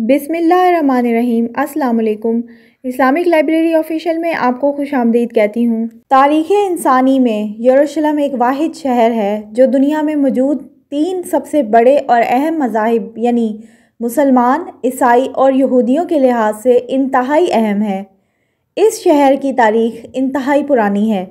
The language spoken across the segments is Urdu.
بسم اللہ الرحمن الرحیم۔ السلام علیکم۔ اسلامک لائبریری آفیشیل میں آپ کو خوش آمدید کہتی ہوں۔ تاریخ انسانی میں یروشلم ایک واحد شہر ہے جو دنیا میں موجود 3 سب سے بڑے اور اہم مذاہب یعنی مسلمان، عیسائی اور یہودیوں کے لحاظ سے انتہائی اہم ہے۔ اس شہر کی تاریخ انتہائی پرانی ہے۔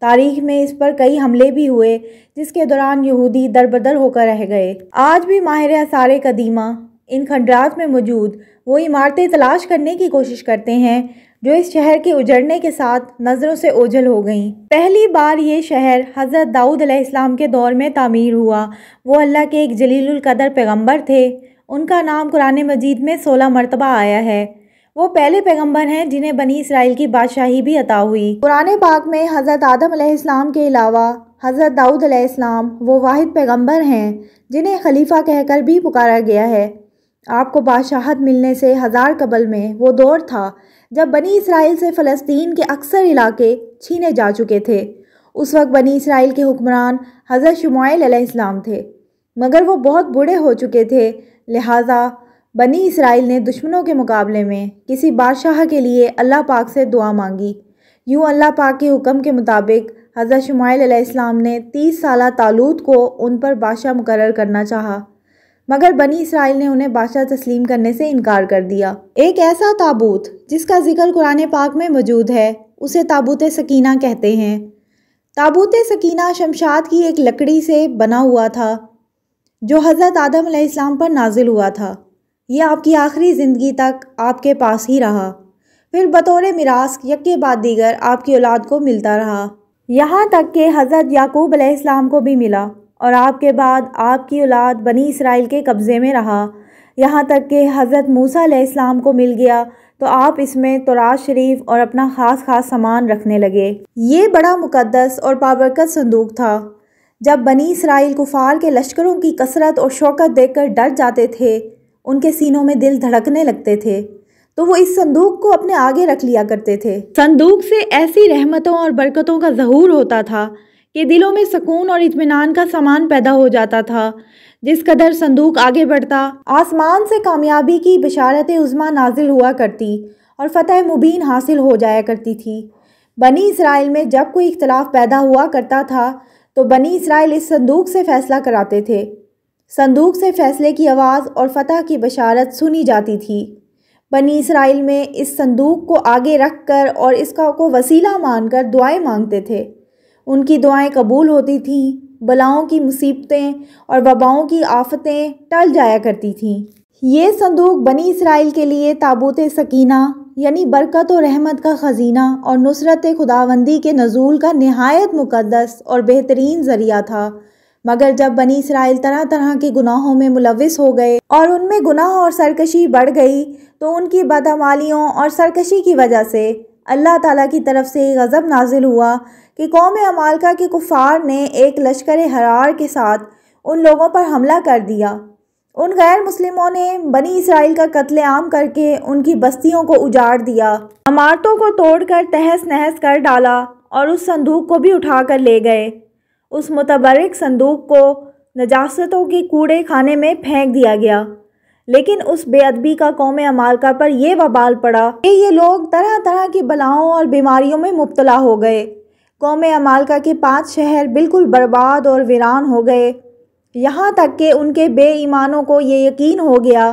تاریخ میں اس پر کئی حملے بھی ہوئے جس کے دوران یہودی دربدر ہو کر رہ گئے۔ آج بھی ماہر آثار قدیمہ ان کھنڈرات میں موجود وہ عمارتیں تلاش کرنے کی کوشش کرتے ہیں جو اس شہر کے اجڑنے کے ساتھ نظروں سے اوجھل ہو گئیں۔ پہلی بار یہ شہر حضرت داؤد علیہ السلام کے دور میں تعمیر ہوا۔ وہ اللہ کے ایک جلیل القدر پیغمبر تھے۔ ان کا نام قرآن مجید میں 16 مرتبہ آیا ہے۔ وہ پہلے پیغمبر ہیں جنہیں بنی اسرائیل کی بادشاہی بھی عطا ہوئی۔ قرآن پاک میں حضرت آدم علیہ السلام کے علاوہ حضرت داؤد علیہ السلام وہ واحد پیغمبر ہیں جنہیں خلیفہ کہہ کر بھی پکارا گیا ہے۔ آپ کو بادشاہت ملنے سے 1000 قبل میں وہ دور تھا جب بنی اسرائیل سے فلسطین کے اکثر علاقے چھینے جا چکے تھے۔ اس وقت بنی اسرائیل کے حکمران حضرت شموئیل علیہ السلام تھے، مگر وہ بہت بوڑھے ہو چکے تھے، لہٰذا بنی اسرائیل نے دشمنوں کے مقابلے میں کسی بادشاہ کے لیے اللہ پاک سے دعا مانگی۔ یوں اللہ پاک کے حکم کے مطابق حضرت شموئیل علیہ السلام نے 30 سالہ طالوت کو ان پر بادشاہ مقرر کرنا چاہا، مگر بنی اسرائیل نے انہیں بادشاہ تسلیم کرنے سے انکار کر دیا۔ ایک ایسا تابوت جس کا ذکر قرآن پاک میں موجود ہے اسے تابوت سکینہ کہتے ہیں۔ تابوت سکینہ شمشاد کی ایک لکڑی سے بنا ہوا تھا جو حضرت آدم علیہ السلام پر نازل ہوا تھا۔ یہ آپ کی آخری زندگی تک آپ کے پاس ہی رہا، پھر بطور میراث یکے بعد دیگر آپ کی اولاد کو ملتا رہا، یہاں تک کہ حضرت یعقوب علیہ السلام کو بھی ملا، اور آپ کے بعد آپ کی اولاد بنی اسرائیل کے قبضے میں رہا، یہاں تک کہ حضرت موسیٰ علیہ السلام کو مل گیا تو آپ اس میں تورات شریف اور اپنا خاص سامان رکھنے لگے۔ یہ بڑا مقدس اور بابرکت صندوق تھا۔ جب بنی اسرائیل کفار کے لشکروں کی کثرت اور شوکت دیکھ کر ڈر جاتے تھے، ان کے سینوں میں دل دھڑکنے لگتے تھے، تو وہ اس صندوق کو اپنے آگے رکھ لیا کرتے تھے۔ صندوق سے ایسی رحمتوں اور برکتوں کا ظہور ہوتا تھا کہ دلوں میں سکون اور اطمینان کا سامان پیدا ہو جاتا تھا۔ جس قدر صندوق آگے بڑھتا، آسمان سے کامیابی کی بشارت عظمیٰ نازل ہوا کرتی اور فتح مبین حاصل ہو جایا کرتی تھی۔ بنی اسرائیل میں جب کوئی اختلاف پیدا ہوا کرتا تھا تو بنی اسرائیل اس صندوق سے فیصلہ کراتے تھے۔ صندوق سے فیصلے کی آواز اور فتح کی بشارت سنی جاتی تھی۔ بنی اسرائیل میں اس صندوق کو آگے رکھ کر اور اس کا کو وسیلہ مان کر دعائیں مانگتے تھے۔ ان کی دعائیں قبول ہوتی تھیں، بلاؤں کی مصیبتیں اور وباؤں کی آفتیں ٹل جایا کرتی تھیں۔ یہ صندوق بنی اسرائیل کے لیے تابوت سکینہ یعنی برکت و رحمت کا خزینہ اور نصرت خداوندی کے نزول کا نہایت مقدس اور بہترین ذریعہ تھا۔ مگر جب بنی اسرائیل طرح طرح کے گناہوں میں ملوث ہو گئے اور ان میں گناہ اور سرکشی بڑھ گئی تو ان کی بدعمالیوں اور سرکشی کی وجہ سے اللہ تعالیٰ کی طرف سے غضب نازل ہوا کہ قوم عمالقہ کے کفار نے ایک لشکر حرار کے ساتھ ان لوگوں پر حملہ کر دیا۔ ان غیر مسلموں نے بنی اسرائیل کا قتل عام کر کے ان کی بستیوں کو اجاڑ دیا، عمارتوں کو توڑ کر تہس نہس کر ڈالا اور اس صندوق کو بھی اٹھا کر لے گئے۔ اس متبرک صندوق کو نجاستوں کے کوڑے خانے میں پھینک دیا گیا، لیکن اس بے ادبی کا قوم عمالقہ پر یہ وبال پڑا کہ یہ لوگ طرح طرح کی بلاؤں اور بیماریوں میں مبتلا ہو گئے۔ قوم عمالقہ کے 5 شہر بالکل برباد اور ویران ہو گئے، یہاں تک کہ ان کے بے ایمانوں کو یہ یقین ہو گیا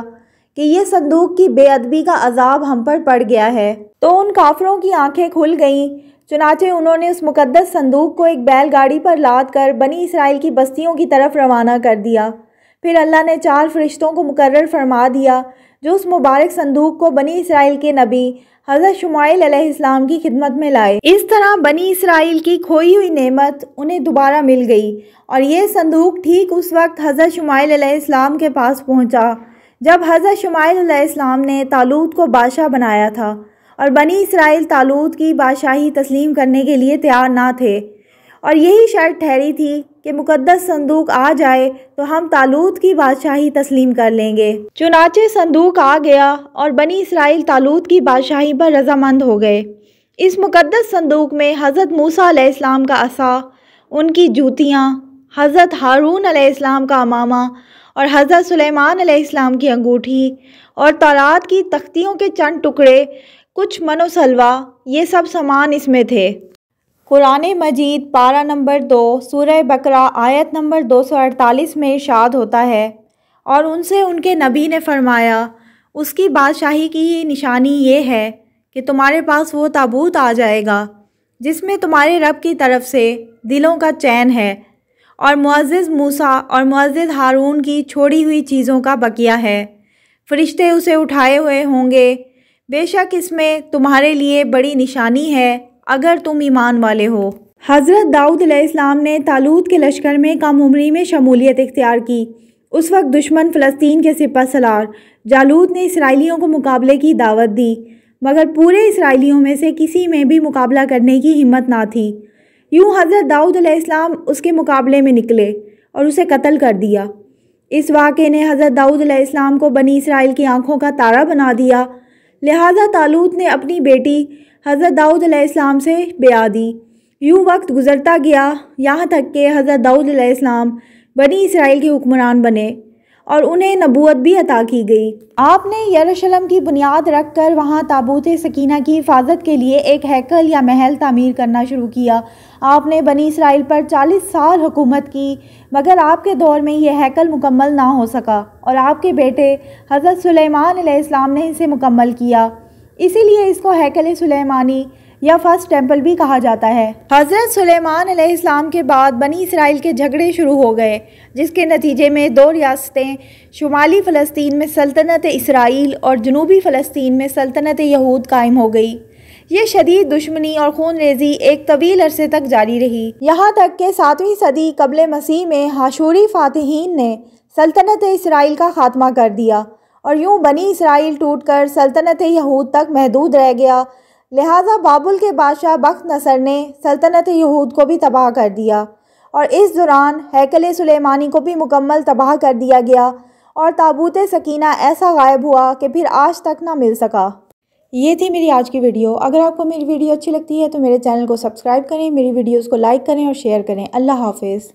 کہ یہ صندوق کی بے ادبی کا عذاب ہم پر پڑ گیا ہے۔ تو ان کافروں کی آنکھیں کھل گئیں، چنانچہ انہوں نے اس مقدس صندوق کو ایک بیل گاڑی پر لاد کر بنی اسرائیل کی بستیوں کی طرف روانہ کر دیا۔ پھر اللہ نے 4 فرشتوں کو مقرر فرما دیا جو اس مبارک صندوق کو بنی اسرائیل کے نبی حضرت شموئیل علیہ السلام کی خدمت میں لائے۔ اس طرح بنی اسرائیل کی کھوئی ہوئی نعمت انہیں دوبارہ مل گئی، اور یہ صندوق ٹھیک اس وقت حضرت شموئیل علیہ السلام کے پاس پہنچا جب حضرت شموئیل علیہ السلام نے طالوت کو بادشاہ بنایا تھا، اور بنی اسرائیل طالوت کی بادشاہی تسلیم کرنے کے لیے تیار نہ تھے، اور یہی شرط ٹھہری تھی کہ مقدس صندوق آ جائے تو ہم طالوت کی بادشاہی تسلیم کر لیں گے۔ چنانچہ صندوق آ گیا اور بنی اسرائیل طالوت کی بادشاہی پر رضامند ہو گئے۔ اس مقدس صندوق میں حضرت موسیٰ علیہ السلام کا عصا، ان کی جوتیاں، حضرت ہارون علیہ السلام کا امامہ اور حضرت سلیمان علیہ السلام کی انگوٹھی اور تورات کی تختیوں کے چند ٹکڑے، کچھ من و سلوا، یہ سب سامان اس میں تھے۔ قرآن مجید پارہ نمبر 2 سورہ بقرہ آیت نمبر 248 میں ارشاد ہوتا ہے، اور ان سے ان کے نبی نے فرمایا، اس کی بادشاہی کی نشانی یہ ہے کہ تمہارے پاس وہ تابوت آ جائے گا جس میں تمہارے رب کی طرف سے دلوں کا چین ہے، اور معزز موسیٰ اور معزز ہارون کی چھوڑی ہوئی چیزوں کا بقیہ ہے۔ فرشتے اسے اٹھائے ہوئے ہوں گے، بے شک اس میں تمہارے لیے بڑی نشانی ہے اگر تم ایمان والے ہو۔ حضرت داؤد علیہ السلام نے طالوت کے لشکر میں کم عمری میں شمولیت اختیار کی۔ اس وقت دشمن فلسطین کے سپہ سالار جالوت نے اسرائیلیوں کو مقابلے کی دعوت دی، مگر پورے اسرائیلیوں میں سے کسی میں بھی مقابلہ کرنے کی ہمت نہ تھی۔ یوں حضرت داؤد علیہ السلام اس کے مقابلے میں نکلے اور اسے قتل کر دیا۔ اس واقعے نے حضرت داؤد علیہ السلام کو بنی اسرائیل کی آنکھوں کا تارا بنا دیا، لہٰذا طالوت نے اپنی بیٹی حضرت داؤد علیہ السلام سے بیاہ دی۔ یوں وقت گزرتا گیا، یہاں تک کہ حضرت داؤد علیہ السلام بنی اسرائیل کے حکمران بنے اور انہیں نبوت بھی عطا کی گئی۔ آپ نے یروشلم کی بنیاد رکھ کر وہاں تابوت سکینہ کی حفاظت کے لیے ایک ہیکل یا محل تعمیر کرنا شروع کیا۔ آپ نے بنی اسرائیل پر 40 سال حکومت کی، مگر آپ کے دور میں یہ ہیکل مکمل نہ ہو سکا، اور آپ کے بیٹے حضرت سلیمان علیہ السلام نے اسے مکمل کیا۔ اسی لیے اس کو ہیکل سلیمانی یا فرسٹ ٹیمپل بھی کہا جاتا ہے۔ حضرت سلیمان علیہ السلام کے بعد بنی اسرائیل کے جھگڑے شروع ہو گئے، جس کے نتیجے میں 2 ریاستیں، شمالی فلسطین میں سلطنت اسرائیل اور جنوبی فلسطین میں سلطنت یہود قائم ہو گئی۔ یہ شدید دشمنی اور خون ریزی ایک طویل عرصے تک جاری رہی، یہاں تک کہ 7ویں صدی قبل مسیح میں حاشوری فاتحین نے سلطنت اسرائیل کا خاتمہ کر دیا، اور یوں بنی اسرائیل ٹوٹ کر سلطنت یہود تک محدود رہ گیا۔ لہٰذا بابل کے بادشاہ بخت نصر نے سلطنت یہود کو بھی تباہ کر دیا، اور اس دوران ہیکل سلیمانی کو بھی مکمل تباہ کر دیا گیا، اور تابوت سکینہ ایسا غائب ہوا کہ پھر آج تک نہ مل سکا۔ یہ تھی میری آج کی ویڈیو۔ اگر آپ کو میری ویڈیو اچھی لگتی ہے تو میرے چینل کو سبسکرائب کریں، میری ویڈیوز کو لائک کریں اور شیئر کریں۔ اللہ حافظ۔